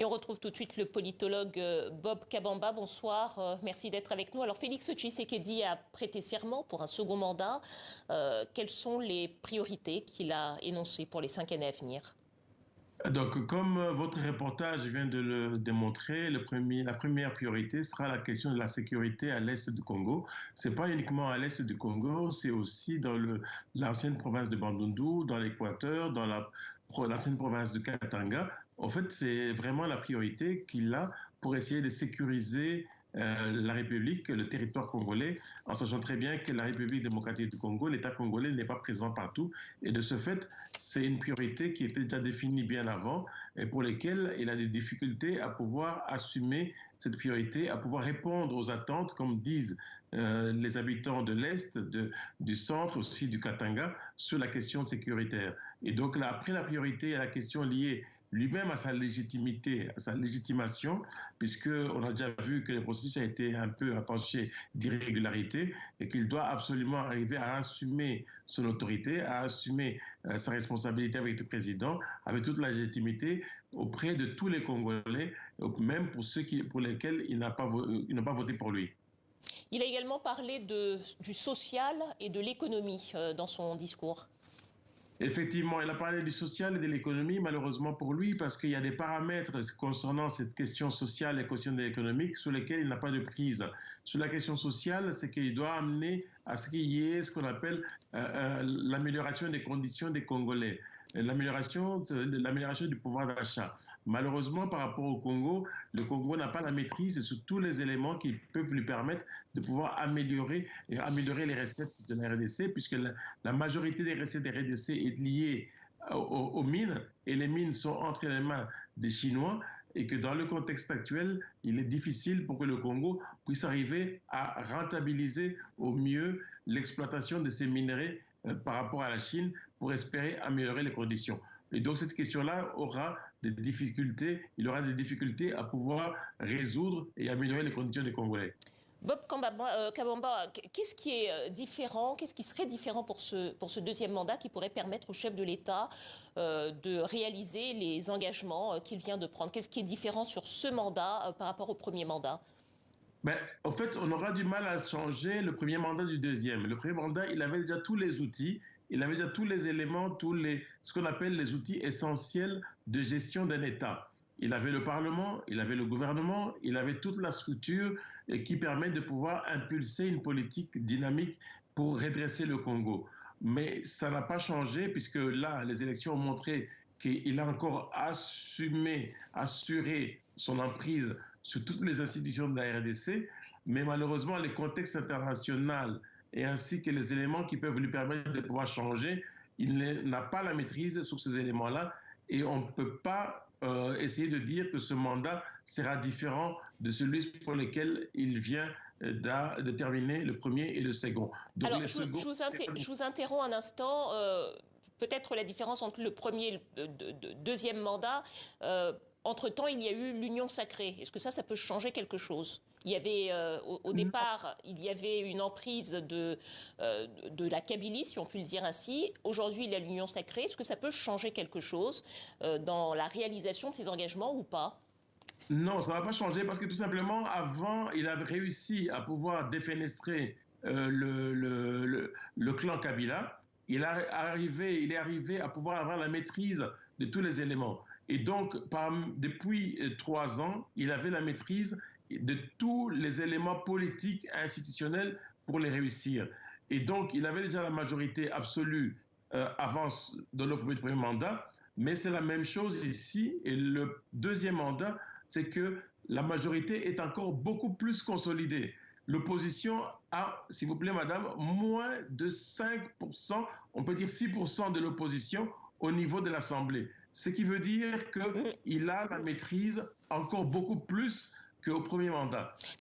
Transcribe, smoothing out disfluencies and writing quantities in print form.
Et on retrouve tout de suite le politologue Bob Kabamba. Bonsoir, merci d'être avec nous. Alors Félix Tshisekedi a prêté serment pour un second mandat. Quelles sont les priorités qu'il a énoncées pour les 5 années à venir? Donc, comme votre reportage vient de le démontrer, la première priorité sera la question de la sécurité à l'est du Congo. C'est pas uniquement à l'est du Congo, c'est aussi dans l'ancienne province de Bandundu, dans l'Équateur, dans l'ancienne province de Katanga. En fait, c'est vraiment la priorité qu'il a pour essayer de sécuriser la République, le territoire congolais, en sachant très bien que la République démocratique du Congo, l'État congolais n'est pas présent partout. Et de ce fait, c'est une priorité qui était déjà définie bien avant et pour lesquelles il a des difficultés à pouvoir assumer cette priorité, à pouvoir répondre aux attentes, comme disent les habitants de l'Est, du centre, aussi du Katanga, sur la question sécuritaire. Et donc là, après la priorité à la question liée lui-même à sa légitimité, à sa légitimation, puisqu'on a déjà vu que le processus a été un peu entaché d'irrégularité et qu'il doit absolument arriver à assumer son autorité, à assumer sa responsabilité avec le président, avec toute la légitimité auprès de tous les Congolais, même pour ceux pour lesquels il n'a pas voté pour lui. Il a également parlé du social et de l'économie dans son discours. Effectivement, il a parlé du social et de l'économie, malheureusement pour lui, parce qu'il y a des paramètres concernant cette question sociale et question économique sur lesquels il n'a pas de prise. Sur la question sociale, c'est qu'il doit amener à ce qu'il y ait ce qu'on appelle l'amélioration des conditions des Congolais, l'amélioration du pouvoir d'achat. Malheureusement, par rapport au Congo, le Congo n'a pas la maîtrise sur tous les éléments qui peuvent lui permettre de pouvoir améliorer les recettes de la RDC, puisque la majorité des recettes de la RDC est liée aux mines, et les mines sont entre les mains des Chinois, et que dans le contexte actuel, il est difficile pour que le Congo puisse arriver à rentabiliser au mieux l'exploitation de ces minerais par rapport à la Chine pour espérer améliorer les conditions. Et donc cette question-là aura des difficultés, il aura des difficultés à pouvoir résoudre et améliorer les conditions des Congolais. Bob Kabamba, qu'est-ce qui est différent, qu'est-ce qui serait différent pour ce deuxième mandat qui pourrait permettre au chef de l'État de réaliser les engagements qu'il vient de prendre? Qu'est-ce qui est différent sur ce mandat par rapport au premier mandat? En fait, on aura du mal à changer le premier mandat du deuxième. Le premier mandat, il avait déjà tous les outils, il avait déjà tous les éléments, ce qu'on appelle les outils essentiels de gestion d'un État. Il avait le Parlement, il avait le gouvernement, il avait toute la structure qui permet de pouvoir impulser une politique dynamique pour redresser le Congo. Mais ça n'a pas changé puisque là, les élections ont montré qu'il a encore assuré son emprise sur toutes les institutions de la RDC, mais malheureusement, le contexte international et ainsi que les éléments qui peuvent lui permettre de pouvoir changer, il n'a pas la maîtrise sur ces éléments-là et on ne peut pas essayer de dire que ce mandat sera différent de celui pour lequel il vient de terminer le premier et le second. Donc, alors, je vous interromps un instant. Peut-être la différence entre le premier et le deuxième mandat. Entre-temps, il y a eu l'union sacrée. Est-ce que ça peut changer quelque chose? Il y avait, au départ, il y avait une emprise de la Kabylie, si on peut le dire ainsi. Aujourd'hui, il y a l'union sacrée. Est-ce que ça peut changer quelque chose dans la réalisation de ces engagements ou pas? Non, ça ne va pas changer parce que tout simplement, avant, il a réussi à pouvoir défenestrer le clan Kabila. Il est arrivé à pouvoir avoir la maîtrise de tous les éléments. Et donc, depuis 3 ans, il avait la maîtrise de tous les éléments politiques et institutionnels pour les réussir. Et donc, il avait déjà la majorité absolue avant dans le premier mandat, mais c'est la même chose ici. Et le deuxième mandat, c'est que la majorité est encore beaucoup plus consolidée. L'opposition a, s'il vous plaît, madame, moins de 5%, on peut dire 6% de l'opposition au niveau de l'Assemblée. Ce qui veut dire qu'il a la maîtrise encore beaucoup plus qu'au premier mandat.